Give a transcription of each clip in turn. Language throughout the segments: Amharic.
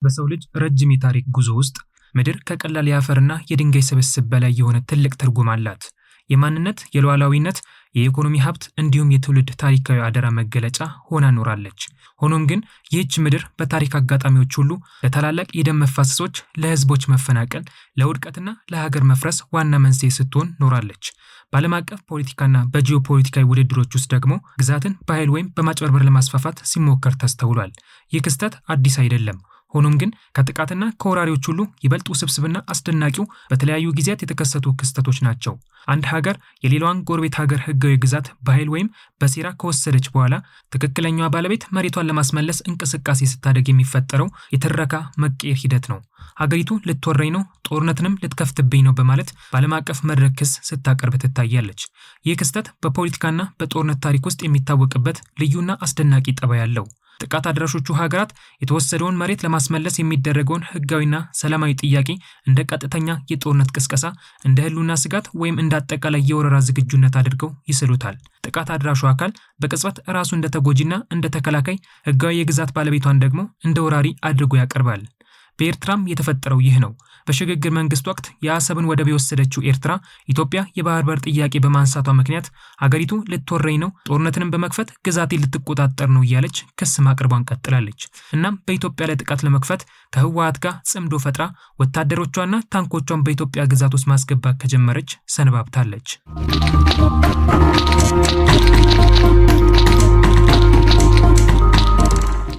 በሰው ልጅ ረጅም የታሪክ ጉዞ ውስጥ ምድር ከቀላል የአፈርና የድንጋይ ስብስብ በላይ የሆነ ትልቅ ትርጉም አላት። የማንነት፣ የሉዓላዊነት፣ የኢኮኖሚ ሀብት እንዲሁም የትውልድ ታሪካዊ አደራ መገለጫ ሆና ኖራለች። ሆኖም ግን ይህች ምድር በታሪክ አጋጣሚዎች ሁሉ ለታላላቅ የደም መፋሰሶች፣ ለህዝቦች መፈናቀል፣ ለውድቀትና ለሀገር መፍረስ ዋና መንስኤ ስትሆን ኖራለች። በዓለም አቀፍ ፖለቲካና በጂኦፖለቲካዊ ውድድሮች ውስጥ ደግሞ ግዛትን በኃይል ወይም በማጭበርበር ለማስፋፋት ሲሞከር ተስተውሏል። ይህ ክስተት አዲስ አይደለም። ሆኖም ግን ከጥቃትና ከወራሪዎች ሁሉ ይበልጥ ውስብስብና አስደናቂው በተለያዩ ጊዜያት የተከሰቱ ክስተቶች ናቸው። አንድ ሀገር የሌላዋን ጎረቤት ሀገር ህጋዊ ግዛት በኃይል ወይም በሴራ ከወሰደች በኋላ ትክክለኛዋ ባለቤት መሬቷን ለማስመለስ እንቅስቃሴ ስታደርግ የሚፈጠረው የትረካ መቀየር ሂደት ነው። ሀገሪቱ ልትወረኝ ነው፣ ጦርነትንም ልትከፍትብኝ ነው በማለት በዓለም አቀፍ መድረክ ክስ ስታቀርብ ትታያለች። ይህ ክስተት በፖለቲካና በጦርነት ታሪክ ውስጥ የሚታወቅበት ልዩና አስደናቂ ጠባይ አለው። ጥቃት አድራሾቹ ሀገራት የተወሰደውን መሬት ለማስመለስ የሚደረገውን ህጋዊና ሰላማዊ ጥያቄ እንደ ቀጥተኛ የጦርነት ቅስቀሳ፣ እንደ ህልውና ስጋት ወይም እንደ አጠቃላይ የወረራ ዝግጁነት አድርገው ይስሉታል። ጥቃት አድራሹ አካል በቅጽበት ራሱ እንደ ተጎጂና እንደ ተከላካይ፣ ህጋዊ የግዛት ባለቤቷን ደግሞ እንደ ወራሪ አድርጎ ያቀርባል። በኤርትራም የተፈጠረው ይህ ነው። በሽግግር መንግስት ወቅት የአሰብን ወደብ የወሰደችው ኤርትራ ኢትዮጵያ የባህር በር ጥያቄ በማንሳቷ ምክንያት ሀገሪቱ ልትወረኝ ነው፣ ጦርነትንም በመክፈት ግዛቴን ልትቆጣጠር ነው እያለች ክስ ማቅረቧን ቀጥላለች። እናም በኢትዮጵያ ላይ ጥቃት ለመክፈት ከህወሓት ጋር ጽምዶ ፈጥራ ወታደሮቿና ታንኮቿን በኢትዮጵያ ግዛት ውስጥ ማስገባት ከጀመረች ሰነባብታለች።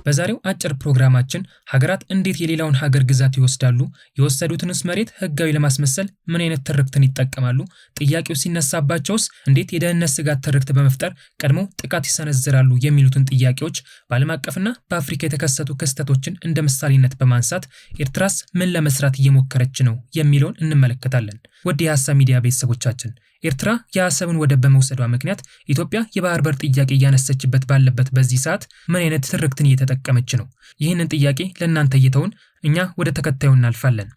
በዛሬው አጭር ፕሮግራማችን ሀገራት እንዴት የሌላውን ሀገር ግዛት ይወስዳሉ፣ የወሰዱትንስ መሬት ህጋዊ ለማስመሰል ምን አይነት ትርክትን ይጠቀማሉ፣ ጥያቄው ሲነሳባቸውስ እንዴት የደህንነት ስጋት ትርክት በመፍጠር ቀድሞ ጥቃት ይሰነዝራሉ የሚሉትን ጥያቄዎች በዓለም አቀፍና በአፍሪካ የተከሰቱ ክስተቶችን እንደ ምሳሌነት በማንሳት ኤርትራስ ምን ለመስራት እየሞከረች ነው የሚለውን እንመለከታለን። ወደ የሀሳብ ሚዲያ ቤተሰቦቻችን ኤርትራ የአሰብን ወደብ በመውሰዷ ምክንያት ኢትዮጵያ የባህር በር ጥያቄ እያነሳችበት ባለበት በዚህ ሰዓት ምን አይነት ትርክትን እየተጠቀመች ነው? ይህንን ጥያቄ ለእናንተ እየተውን እኛ ወደ ተከታዩ እናልፋለን።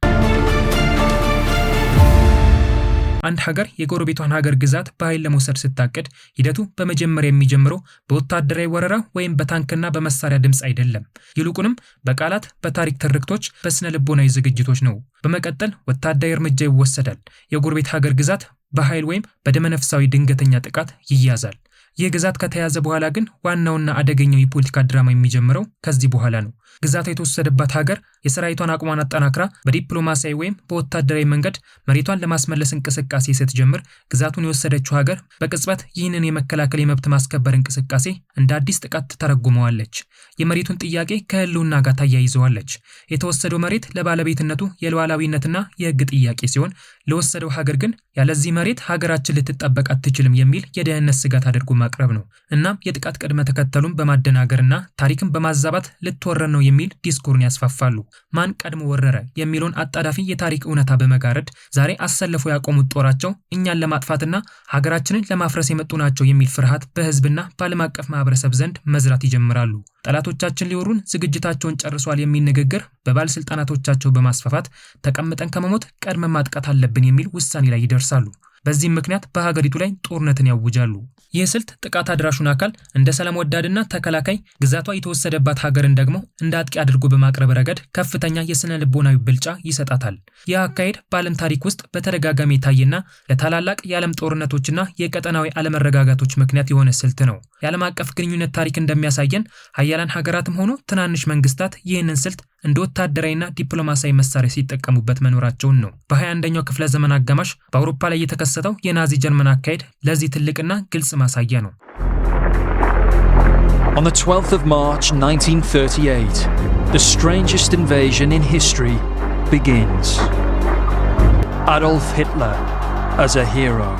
አንድ ሀገር የጎረቤቷን ሀገር ግዛት በኃይል ለመውሰድ ስታቅድ ሂደቱ በመጀመሪያ የሚጀምረው በወታደራዊ ወረራ ወይም በታንክና በመሳሪያ ድምፅ አይደለም። ይልቁንም በቃላት፣ በታሪክ ትርክቶች፣ በስነ ልቦናዊ ዝግጅቶች ነው። በመቀጠል ወታደራዊ እርምጃ ይወሰዳል። የጎረቤት ሀገር ግዛት በኃይል ወይም በደመነፍሳዊ ድንገተኛ ጥቃት ይያዛል። ይህ ግዛት ከተያዘ በኋላ ግን ዋናውና አደገኛው የፖለቲካ ድራማ የሚጀምረው ከዚህ በኋላ ነው። ግዛቷ የተወሰደባት ሀገር የሰራዊቷን አቅሟን አጠናክራ በዲፕሎማሲያዊ ወይም በወታደራዊ መንገድ መሬቷን ለማስመለስ እንቅስቃሴ ስትጀምር፣ ግዛቱን የወሰደችው ሀገር በቅጽበት ይህንን የመከላከል የመብት ማስከበር እንቅስቃሴ እንደ አዲስ ጥቃት ተረጉመዋለች። የመሬቱን ጥያቄ ከህልውና ጋር ታያይዘዋለች። የተወሰደው መሬት ለባለቤትነቱ የሉዓላዊነትና የህግ ጥያቄ ሲሆን፣ ለወሰደው ሀገር ግን ያለዚህ መሬት ሀገራችን ልትጠበቅ አትችልም የሚል የደህንነት ስጋት አድርጎ ማቅረብ ነው። እናም የጥቃት ቅድመ ተከተሉን በማደናገርና ታሪክን በማዛባት ልትወረን ነው የሚል ዲስኩርን ያስፋፋሉ። ማን ቀድሞ ወረረ የሚለውን አጣዳፊ የታሪክ እውነታ በመጋረድ ዛሬ አሰልፈው ያቆሙት ጦራቸው እኛን ለማጥፋትና ሀገራችንን ለማፍረስ የመጡ ናቸው የሚል ፍርሃት በህዝብና በዓለም አቀፍ ማህበረሰብ ዘንድ መዝራት ይጀምራሉ። ጠላቶቻችን ሊወሩን ዝግጅታቸውን ጨርሷል የሚል ንግግር በባለስልጣናቶቻቸው በማስፋፋት ተቀምጠን ከመሞት ቀድመን ማጥቃት አለብን የሚል ውሳኔ ላይ ይደርሳሉ። በዚህም ምክንያት በሀገሪቱ ላይ ጦርነትን ያውጃሉ። ይህ ስልት ጥቃት አድራሹን አካል እንደ ሰላም ወዳድና ተከላካይ፣ ግዛቷ የተወሰደባት ሀገርን ደግሞ እንደ አጥቂ አድርጎ በማቅረብ ረገድ ከፍተኛ የስነ ልቦናዊ ብልጫ ይሰጣታል። ይህ አካሄድ በዓለም ታሪክ ውስጥ በተደጋጋሚ የታየና ለታላላቅ የዓለም ጦርነቶችና የቀጠናዊ አለመረጋጋቶች ምክንያት የሆነ ስልት ነው። የዓለም አቀፍ ግንኙነት ታሪክ እንደሚያሳየን ሀያላን ሀገራትም ሆኑ ትናንሽ መንግስታት ይህንን ስልት እንደ ወታደራዊና ዲፕሎማሲያዊ መሳሪያ ሲጠቀሙበት መኖራቸውን ነው። በ21ኛው ክፍለ ዘመን አጋማሽ በአውሮፓ ላይ የተከሰተው የናዚ ጀርመን አካሄድ ለዚህ ትልቅና ግልጽ ማሳያ ነው። On the 12th of March 1938, the strangest invasion in history begins. Adolf Hitler as a hero.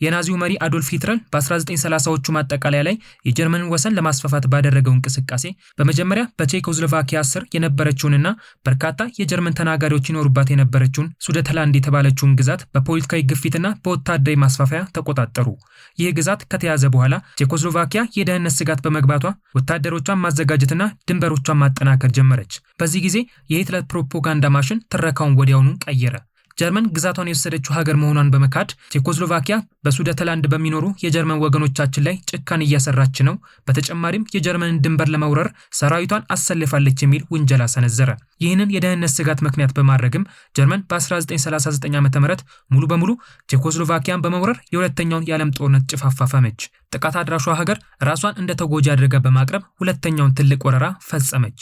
የናዚው መሪ አዶልፍ ሂትለር በ1930ዎቹ ማጠቃለያ ላይ የጀርመንን ወሰን ለማስፋፋት ባደረገው እንቅስቃሴ በመጀመሪያ በቼኮስሎቫኪያ ስር የነበረችውንና በርካታ የጀርመን ተናጋሪዎች ይኖሩባት የነበረችውን ሱደተላንድ የተባለችውን ግዛት በፖለቲካዊ ግፊትና በወታደራዊ ማስፋፋያ ተቆጣጠሩ። ይህ ግዛት ከተያዘ በኋላ ቼኮስሎቫኪያ የደህንነት ስጋት በመግባቷ ወታደሮቿን ማዘጋጀትና ድንበሮቿን ማጠናከር ጀመረች። በዚህ ጊዜ የሂትለር ፕሮፓጋንዳ ማሽን ትረካውን ወዲያውኑ ቀየረ። ጀርመን ግዛቷን የወሰደችው ሀገር መሆኗን በመካድ ቼኮስሎቫኪያ በሱደተላንድ በሚኖሩ የጀርመን ወገኖቻችን ላይ ጭካኔ እያሰራች ነው፣ በተጨማሪም የጀርመንን ድንበር ለመውረር ሰራዊቷን አሰልፋለች የሚል ውንጀላ ሰነዘረ። ይህንን የደህንነት ስጋት ምክንያት በማድረግም ጀርመን በ1939 ዓ.ም ሙሉ በሙሉ ቼኮስሎቫኪያን በመውረር የሁለተኛውን የዓለም ጦርነት ጭፍ አፋፈመች። ጥቃት አድራሿ ሀገር ራሷን እንደ ተጎጂ አድርጋ በማቅረብ ሁለተኛውን ትልቅ ወረራ ፈጸመች።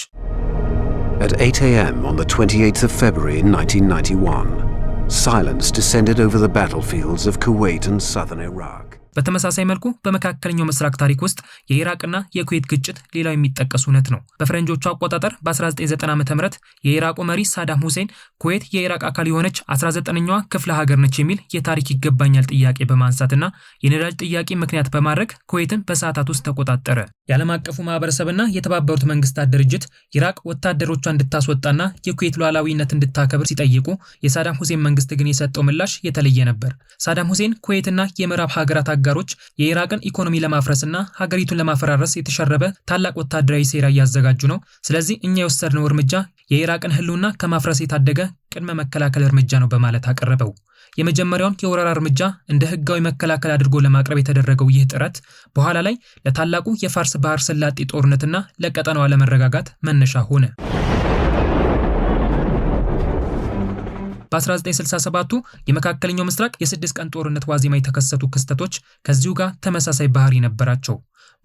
At 8 a.m. on the 28th of February 1991, silence descended over the battlefields of Kuwait and southern Iraq. በተመሳሳይ መልኩ በመካከለኛው ምስራቅ ታሪክ ውስጥ የኢራቅና የኩዌት ግጭት ሌላው የሚጠቀስ እውነት ነው። በፈረንጆቹ አቆጣጠር በ1990 ዓ.ም የኢራቁ መሪ ሳዳም ሁሴን ኩዌት የኢራቅ አካል የሆነች 19ኛዋ ክፍለ ሀገር ነች የሚል የታሪክ ይገባኛል ጥያቄ በማንሳትና የነዳጅ ጥያቄ ምክንያት በማድረግ ኩዌትን በሰዓታት ውስጥ ተቆጣጠረ። የዓለም አቀፉ ማህበረሰብና የተባበሩት መንግስታት ድርጅት ኢራቅ ወታደሮቿ እንድታስወጣና የኩዌት ሉዓላዊነት እንድታከብር ሲጠይቁ የሳዳም ሁሴን መንግስት ግን የሰጠው ምላሽ የተለየ ነበር። ሳዳም ሁሴን ኩዌትና የምዕራብ ሀገራት አጋሮች የኢራቅን ኢኮኖሚ ለማፍረስና ሀገሪቱን ለማፈራረስ የተሸረበ ታላቅ ወታደራዊ ሴራ እያዘጋጁ ነው። ስለዚህ እኛ የወሰድነው እርምጃ የኢራቅን ህልውና ከማፍረስ የታደገ ቅድመ መከላከል እርምጃ ነው በማለት አቀረበው። የመጀመሪያውን የወረራ እርምጃ እንደ ህጋዊ መከላከል አድርጎ ለማቅረብ የተደረገው ይህ ጥረት በኋላ ላይ ለታላቁ የፋርስ ባህር ሰላጤ ጦርነትና ለቀጠናው አለመረጋጋት መነሻ ሆነ። በ1967ቱ የመካከለኛው ምስራቅ የ6 ቀን ጦርነት ዋዜማ የተከሰቱ ክስተቶች ከዚሁ ጋር ተመሳሳይ ባህሪ ነበራቸው።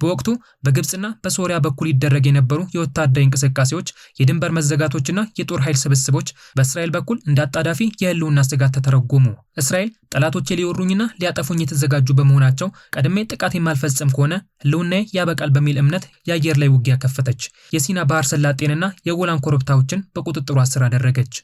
በወቅቱ በግብጽና በሶሪያ በኩል ይደረግ የነበሩ የወታደራዊ እንቅስቃሴዎች፣ የድንበር መዘጋቶችና የጦር ኃይል ስብስቦች በእስራኤል በኩል እንደ አጣዳፊ የህልውና ስጋት ተተረጎሙ። እስራኤል ጠላቶቼ ሊወሩኝና ሊያጠፉኝ የተዘጋጁ በመሆናቸው ቀድሜ ጥቃት የማልፈጽም ከሆነ ህልውናዬ ያበቃል በሚል እምነት የአየር ላይ ውጊያ ከፈተች። የሲና ባህር ሰላጤንና የጎላን ኮረብታዎችን በቁጥጥሯ ስር አደረገች።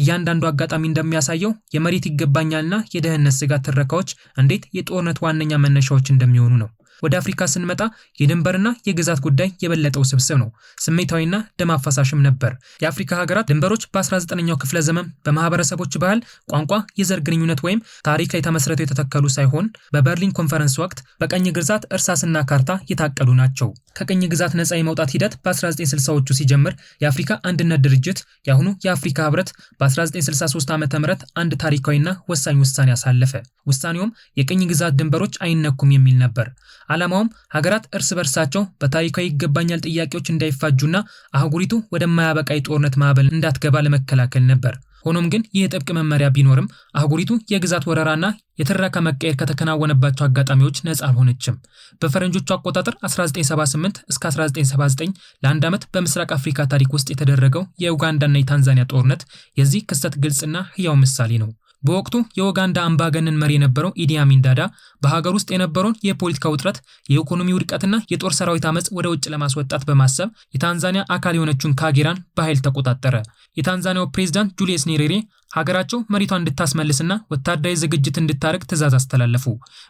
እያንዳንዱ አጋጣሚ እንደሚያሳየው የመሬት ይገባኛልና የደህንነት ስጋት ትረካዎች እንዴት የጦርነት ዋነኛ መነሻዎች እንደሚሆኑ ነው። ወደ አፍሪካ ስንመጣ የድንበርና የግዛት ጉዳይ የበለጠው ስብስብ ነው። ስሜታዊና ደም አፋሳሽም ነበር። የአፍሪካ ሀገራት ድንበሮች በ19ኛው ክፍለ ዘመን በማህበረሰቦች ባህል፣ ቋንቋ፣ የዘር ግንኙነት ወይም ታሪክ ላይ ተመስርተው የተተከሉ ሳይሆን በበርሊን ኮንፈረንስ ወቅት በቀኝ ግዛት እርሳስና ካርታ የታቀዱ ናቸው። ከቀኝ ግዛት ነፃ የመውጣት ሂደት በ1960ዎቹ ሲጀምር የአፍሪካ አንድነት ድርጅት የአሁኑ የአፍሪካ ህብረት በ1963 ዓ.ም አንድ ታሪካዊና ወሳኝ ውሳኔ አሳለፈ። ውሳኔውም የቀኝ ግዛት ድንበሮች አይነኩም የሚል ነበር። ዓላማውም ሀገራት እርስ በርሳቸው በታሪካዊ ይገባኛል ጥያቄዎች እንዳይፋጁና አህጉሪቱ ወደማያበቃ የጦርነት ማዕበል እንዳትገባ ለመከላከል ነበር። ሆኖም ግን ይህ ጥብቅ መመሪያ ቢኖርም አህጉሪቱ የግዛት ወረራና የትረካ መቀየር ከተከናወነባቸው አጋጣሚዎች ነፃ አልሆነችም። በፈረንጆቹ አቆጣጠር 1978 እስከ 1979 ለአንድ ዓመት በምስራቅ አፍሪካ ታሪክ ውስጥ የተደረገው የኡጋንዳና የታንዛኒያ ጦርነት የዚህ ክስተት ግልጽና ህያው ምሳሌ ነው። በወቅቱ የኡጋንዳ አምባገነን መሪ የነበረው ኢዲ አሚን ዳዳ በሀገር ውስጥ የነበረውን የፖለቲካ ውጥረት፣ የኢኮኖሚ ውድቀትና የጦር ሰራዊት አመጽ ወደ ውጭ ለማስወጣት በማሰብ የታንዛኒያ አካል የሆነችውን ካጌራን በኃይል ተቆጣጠረ። የታንዛኒያው ፕሬዝዳንት ጁሊየስ ኔሬሬ ሀገራቸው መሬቷን እንድታስመልስና ወታደራዊ ዝግጅት እንድታደርግ ትዕዛዝ አስተላለፉ።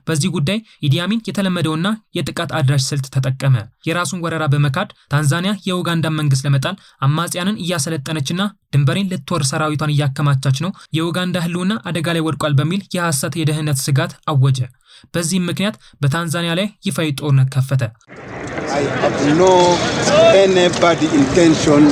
በዚህ ጉዳይ ኢዲ አሚን የተለመደውና የጥቃት አድራሽ ስልት ተጠቀመ። የራሱን ወረራ በመካድ ታንዛኒያ የኡጋንዳን መንግስት ለመጣል አማጽያንን እያሰለጠነችና ድንበሬን ልትወር ሰራዊቷን እያከማቻች ነው፣ የኡጋንዳ ህልውና አደጋ ላይ ወድቋል በሚል የሐሰት የደህንነት ስጋት አወጀ። በዚህም ምክንያት በታንዛኒያ ላይ ይፋዊ ጦርነት ከፈተ። I have no anybody intention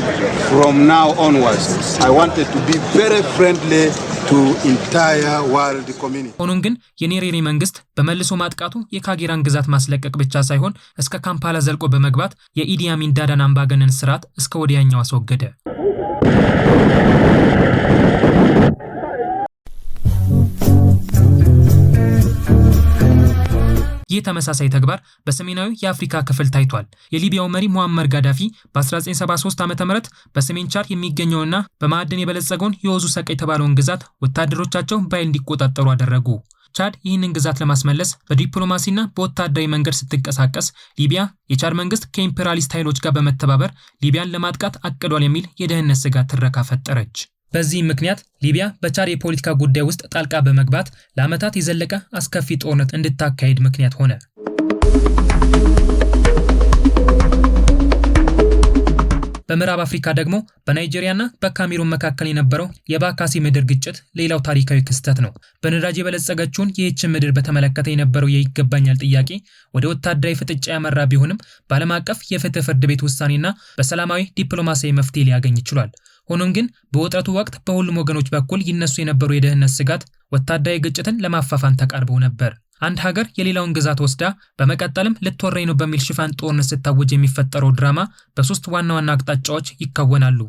from now onwards. I wanted to be very friendly to entire world community. ሆኖም ግን የኔሬሬ መንግስት በመልሶ ማጥቃቱ የካጌራን ግዛት ማስለቀቅ ብቻ ሳይሆን እስከ ካምፓላ ዘልቆ በመግባት የኢዲ አሚን ዳዳን አምባገነን ስርዓት እስከ ወዲያኛው አስወገደ። ይህ ተመሳሳይ ተግባር በሰሜናዊ የአፍሪካ ክፍል ታይቷል። የሊቢያው መሪ ሙአመር ጋዳፊ በ1973 ዓ.ም በሰሜን ቻድ የሚገኘውና በማዕድን የበለጸገውን የወዙ ሰቅ የተባለውን ግዛት ወታደሮቻቸው በኃይል እንዲቆጣጠሩ አደረጉ። ቻድ ይህንን ግዛት ለማስመለስ በዲፕሎማሲና በወታደራዊ መንገድ ስትንቀሳቀስ ሊቢያ የቻድ መንግስት ከኢምፔሪያሊስት ኃይሎች ጋር በመተባበር ሊቢያን ለማጥቃት አቅዷል የሚል የደህንነት ስጋት ትረካ ፈጠረች። በዚህም ምክንያት ሊቢያ በቻድ የፖለቲካ ጉዳይ ውስጥ ጣልቃ በመግባት ለዓመታት የዘለቀ አስከፊ ጦርነት እንድታካሄድ ምክንያት ሆነ። በምዕራብ አፍሪካ ደግሞ በናይጄሪያና በካሜሩን መካከል የነበረው የባካሲ ምድር ግጭት ሌላው ታሪካዊ ክስተት ነው። በነዳጅ የበለጸገችውን ይህችን ምድር በተመለከተ የነበረው የይገባኛል ጥያቄ ወደ ወታደራዊ ፍጥጫ ያመራ ቢሆንም በዓለም አቀፍ የፍትህ ፍርድ ቤት ውሳኔና በሰላማዊ ዲፕሎማሲያዊ መፍትሄ ሊያገኝ ችሏል። ሆኖም ግን በውጥረቱ ወቅት በሁሉም ወገኖች በኩል ይነሱ የነበሩ የደህንነት ስጋት ወታደራዊ ግጭትን ለማፋፋም ተቃርበው ነበር። አንድ ሀገር የሌላውን ግዛት ወስዳ በመቀጠልም ልትወረኝ ነው በሚል ሽፋን ጦርነት ስታወጅ የሚፈጠረው ድራማ በሶስት ዋና ዋና አቅጣጫዎች ይከወናሉ።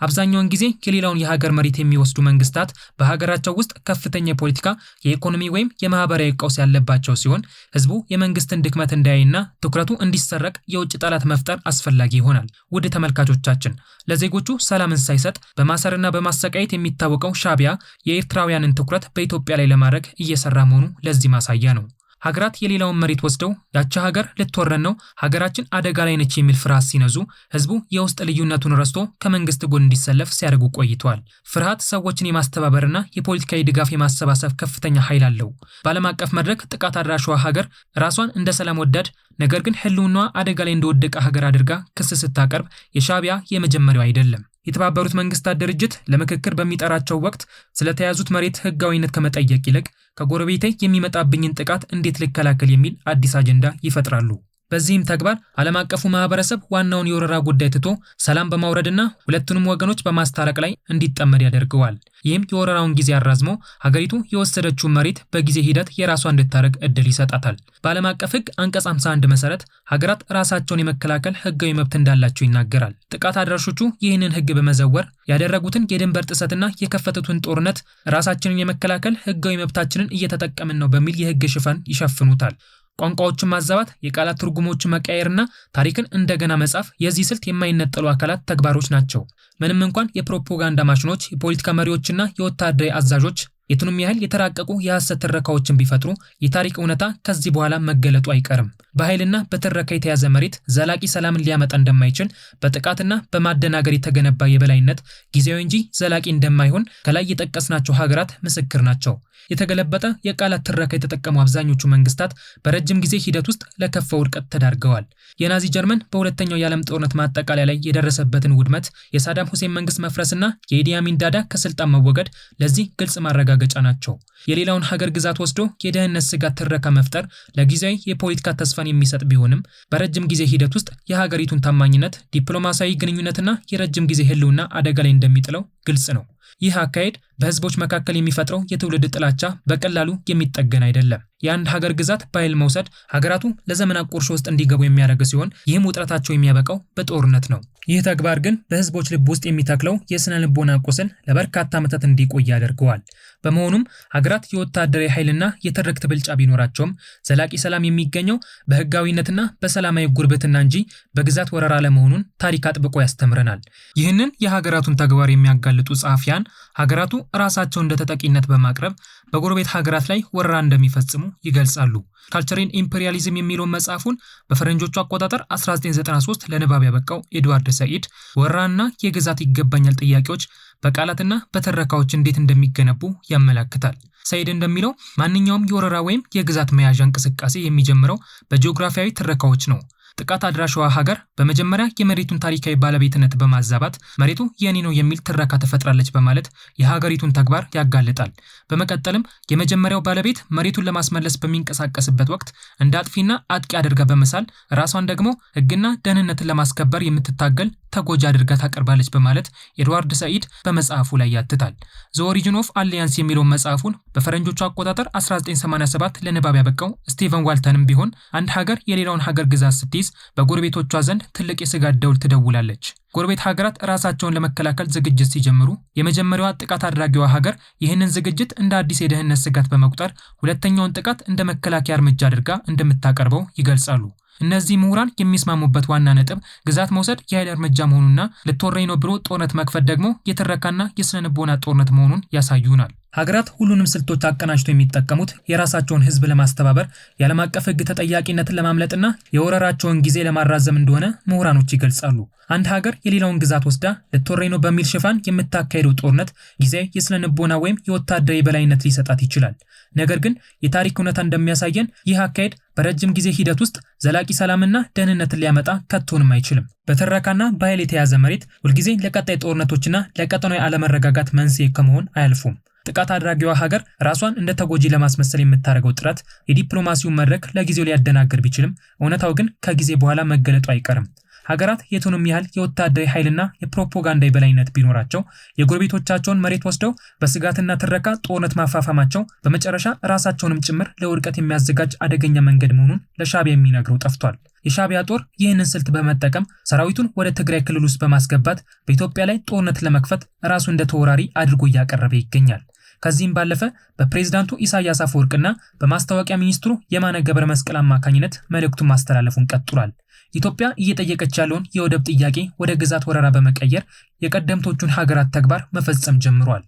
አብዛኛውን ጊዜ የሌላውን የሀገር መሬት የሚወስዱ መንግስታት በሀገራቸው ውስጥ ከፍተኛ የፖለቲካ፣ የኢኮኖሚ ወይም የማህበራዊ ቀውስ ያለባቸው ሲሆን ህዝቡ የመንግስትን ድክመት እንዳያይና ትኩረቱ እንዲሰረቅ የውጭ ጠላት መፍጠር አስፈላጊ ይሆናል። ውድ ተመልካቾቻችን ለዜጎቹ ሰላምን ሳይሰጥ በማሰርና በማሰቃየት የሚታወቀው ሻዕቢያ የኤርትራውያንን ትኩረት በኢትዮጵያ ላይ ለማድረግ እየሰራ መሆኑ ለዚህ ማሳያ ነው። ሀገራት የሌላውን መሬት ወስደው ያቺ ሀገር ልትወረን ነው፣ ሀገራችን አደጋ ላይ ነች የሚል ፍርሃት ሲነዙ ህዝቡ የውስጥ ልዩነቱን ረስቶ ከመንግስት ጎን እንዲሰለፍ ሲያደርጉ ቆይተዋል። ፍርሃት ሰዎችን የማስተባበርና የፖለቲካዊ ድጋፍ የማሰባሰብ ከፍተኛ ኃይል አለው። በዓለም አቀፍ መድረክ ጥቃት አድራሿ ሀገር ራሷን እንደ ሰላም ወዳድ ነገር ግን ህልውናዋ አደጋ ላይ እንደወደቀ ሀገር አድርጋ ክስ ስታቀርብ የሻዕቢያ የመጀመሪያው አይደለም። የተባበሩት መንግስታት ድርጅት ለምክክር በሚጠራቸው ወቅት ስለተያዙት መሬት ህጋዊነት ከመጠየቅ ይልቅ ከጎረቤቴ የሚመጣብኝን ጥቃት እንዴት ልከላከል የሚል አዲስ አጀንዳ ይፈጥራሉ። በዚህም ተግባር ዓለም አቀፉ ማህበረሰብ ዋናውን የወረራ ጉዳይ ትቶ ሰላም በማውረድና ሁለቱንም ወገኖች በማስታረቅ ላይ እንዲጠመድ ያደርገዋል። ይህም የወረራውን ጊዜ አራዝሞ ሀገሪቱ የወሰደችውን መሬት በጊዜ ሂደት የራሷ እንድታደርግ እድል ይሰጣታል። በዓለም አቀፍ ህግ አንቀጽ 51 መሰረት ሀገራት ራሳቸውን የመከላከል ህጋዊ መብት እንዳላቸው ይናገራል። ጥቃት አድራሾቹ ይህንን ህግ በመዘወር ያደረጉትን የድንበር ጥሰትና የከፈቱትን ጦርነት ራሳችንን የመከላከል ህጋዊ መብታችንን እየተጠቀምን ነው በሚል የህግ ሽፋን ይሸፍኑታል። ቋንቋዎችን ማዛባት፣ የቃላት ትርጉሞችን መቀየርና ታሪክን እንደገና መጻፍ የዚህ ስልት የማይነጠሉ አካላት ተግባሮች ናቸው። ምንም እንኳን የፕሮፓጋንዳ ማሽኖች፣ የፖለቲካ መሪዎችና የወታደራዊ አዛዦች የቱንም ያህል የተራቀቁ የሐሰት ትረካዎችን ቢፈጥሩ የታሪክ እውነታ ከዚህ በኋላ መገለጡ አይቀርም። በኃይልና በትረካ የተያዘ መሬት ዘላቂ ሰላምን ሊያመጣ እንደማይችል፣ በጥቃትና በማደናገር የተገነባ የበላይነት ጊዜያዊ እንጂ ዘላቂ እንደማይሆን ከላይ የጠቀስናቸው ሀገራት ምስክር ናቸው። የተገለበጠ የቃላት ትረካ የተጠቀሙ አብዛኞቹ መንግስታት በረጅም ጊዜ ሂደት ውስጥ ለከፋ ውድቀት ተዳርገዋል። የናዚ ጀርመን በሁለተኛው የዓለም ጦርነት ማጠቃለያ ላይ የደረሰበትን ውድመት፣ የሳዳም ሁሴን መንግስት መፍረስና የኢዲ አሚን ዳዳ ከስልጣን መወገድ ለዚህ ግልጽ ማረጋገጫ ናቸው። የሌላውን ሀገር ግዛት ወስዶ የደህንነት ስጋት ትረካ መፍጠር ለጊዜያዊ የፖለቲካ ተስፋን የሚሰጥ ቢሆንም በረጅም ጊዜ ሂደት ውስጥ የሀገሪቱን ታማኝነት፣ ዲፕሎማሲያዊ ግንኙነትና የረጅም ጊዜ ህልውና አደጋ ላይ እንደሚጥለው ግልጽ ነው። ይህ አካሄድ በህዝቦች መካከል የሚፈጥረው የትውልድ ጥላቻ በቀላሉ የሚጠገን አይደለም። የአንድ ሀገር ግዛት በኃይል መውሰድ ሀገራቱ ለዘመናት ቁርሾ ውስጥ እንዲገቡ የሚያደርግ ሲሆን ይህም ውጥረታቸው የሚያበቃው በጦርነት ነው። ይህ ተግባር ግን በህዝቦች ልብ ውስጥ የሚተክለው የስነ ልቦና ቁስል ለበርካታ ዓመታት እንዲቆይ ያደርገዋል። በመሆኑም ሀገራት የወታደራዊ ኃይልና የትርክት ብልጫ ቢኖራቸውም ዘላቂ ሰላም የሚገኘው በህጋዊነትና በሰላማዊ ጉርብትና እንጂ በግዛት ወረራ ለመሆኑን ታሪክ አጥብቆ ያስተምረናል። ይህንን የሀገራቱን ተግባር የሚያጋልጡ ጸሐፊያን ሀገራቱ ራሳቸው እንደ ተጠቂነት በማቅረብ በጎረቤት ሀገራት ላይ ወረራ እንደሚፈጽሙ ይገልጻሉ። ካልቸርን ኢምፔሪያሊዝም የሚለውን መጽሐፉን በፈረንጆቹ አቆጣጠር 1993 ለንባብ ያበቃው ኤድዋርድ ሰኢድ ወረራና የግዛት ይገባኛል ጥያቄዎች በቃላትና በትረካዎች እንዴት እንደሚገነቡ ያመለክታል። ሰኢድ እንደሚለው ማንኛውም የወረራ ወይም የግዛት መያዣ እንቅስቃሴ የሚጀምረው በጂኦግራፊያዊ ትረካዎች ነው። ጥቃት አድራሿ ሀገር በመጀመሪያ የመሬቱን ታሪካዊ ባለቤትነት በማዛባት መሬቱ የኔ ነው የሚል ትረካ ትፈጥራለች በማለት የሀገሪቱን ተግባር ያጋልጣል። በመቀጠልም የመጀመሪያው ባለቤት መሬቱን ለማስመለስ በሚንቀሳቀስበት ወቅት እንደ አጥፊና አጥቂ አድርጋ በመሳል ራሷን ደግሞ ሕግና ደህንነትን ለማስከበር የምትታገል ተጎጂ አድርጋ ታቀርባለች በማለት ኤድዋርድ ሰኢድ በመጽሐፉ ላይ ያትታል። ዘ ኦሪጂን ኦፍ አሊያንስ የሚለውን መጽሐፉን በፈረንጆቹ አቆጣጠር 1987 ለንባብ ያበቃው ስቲቨን ዋልተንም ቢሆን አንድ ሀገር የሌላውን ሀገር ግዛት ስትይዝ በጎረቤቶቿ ዘንድ ትልቅ የስጋት ደውል ትደውላለች። ጎረቤት ሀገራት ራሳቸውን ለመከላከል ዝግጅት ሲጀምሩ የመጀመሪያዋ ጥቃት አድራጊዋ ሀገር ይህንን ዝግጅት እንደ አዲስ የደህንነት ስጋት በመቁጠር ሁለተኛውን ጥቃት እንደ መከላከያ እርምጃ አድርጋ እንደምታቀርበው ይገልጻሉ። እነዚህ ምሁራን የሚስማሙበት ዋና ነጥብ ግዛት መውሰድ የኃይል እርምጃ መሆኑና ልትወረኝ ነው ብሎ ጦርነት መክፈት ደግሞ የትረካና የስነ ልቦና ጦርነት መሆኑን ያሳዩናል። ሀገራት ሁሉንም ስልቶች አቀናጅተው የሚጠቀሙት የራሳቸውን ህዝብ ለማስተባበር የዓለም አቀፍ ህግ ተጠያቂነትን ለማምለጥና የወረራቸውን ጊዜ ለማራዘም እንደሆነ ምሁራኖች ይገልጻሉ። አንድ ሀገር የሌላውን ግዛት ወስዳ ልትወረኝ ነው በሚል ሽፋን የምታካሄደው ጦርነት ጊዜያዊ የስነ ልቦና ወይም የወታደራዊ የበላይነት ሊሰጣት ይችላል። ነገር ግን የታሪክ እውነታ እንደሚያሳየን ይህ አካሄድ በረጅም ጊዜ ሂደት ውስጥ ዘላቂ ሰላምና ደህንነትን ሊያመጣ ከቶንም አይችልም። በትረካና በኃይል የተያዘ መሬት ሁልጊዜ ለቀጣይ ጦርነቶችና ለቀጠናዊ አለመረጋጋት መንስኤ ከመሆን አያልፉም። ጥቃት አድራጊዋ ሀገር ራሷን እንደ ተጎጂ ለማስመሰል የምታደርገው ጥረት የዲፕሎማሲውን መድረክ ለጊዜው ሊያደናግር ቢችልም እውነታው ግን ከጊዜ በኋላ መገለጡ አይቀርም። ሀገራት የቱንም ያህል የወታደራዊ ኃይልና የፕሮፓጋንዳ የበላይነት ቢኖራቸው የጎረቤቶቻቸውን መሬት ወስደው በስጋትና ትረካ ጦርነት ማፋፋማቸው በመጨረሻ ራሳቸውንም ጭምር ለውድቀት የሚያዘጋጅ አደገኛ መንገድ መሆኑን ለሻዕቢያ የሚነግረው ጠፍቷል። የሻዕቢያ ጦር ይህንን ስልት በመጠቀም ሰራዊቱን ወደ ትግራይ ክልል ውስጥ በማስገባት በኢትዮጵያ ላይ ጦርነት ለመክፈት ራሱ እንደ ተወራሪ አድርጎ እያቀረበ ይገኛል። ከዚህም ባለፈ በፕሬዝዳንቱ ኢሳያስ አፈወርቅና በማስታወቂያ ሚኒስትሩ የማነ ገብረ መስቀል አማካኝነት መልእክቱን ማስተላለፉን ቀጥሏል። ኢትዮጵያ እየጠየቀች ያለውን የወደብ ጥያቄ ወደ ግዛት ወረራ በመቀየር የቀደምቶቹን ሀገራት ተግባር መፈጸም ጀምሯል።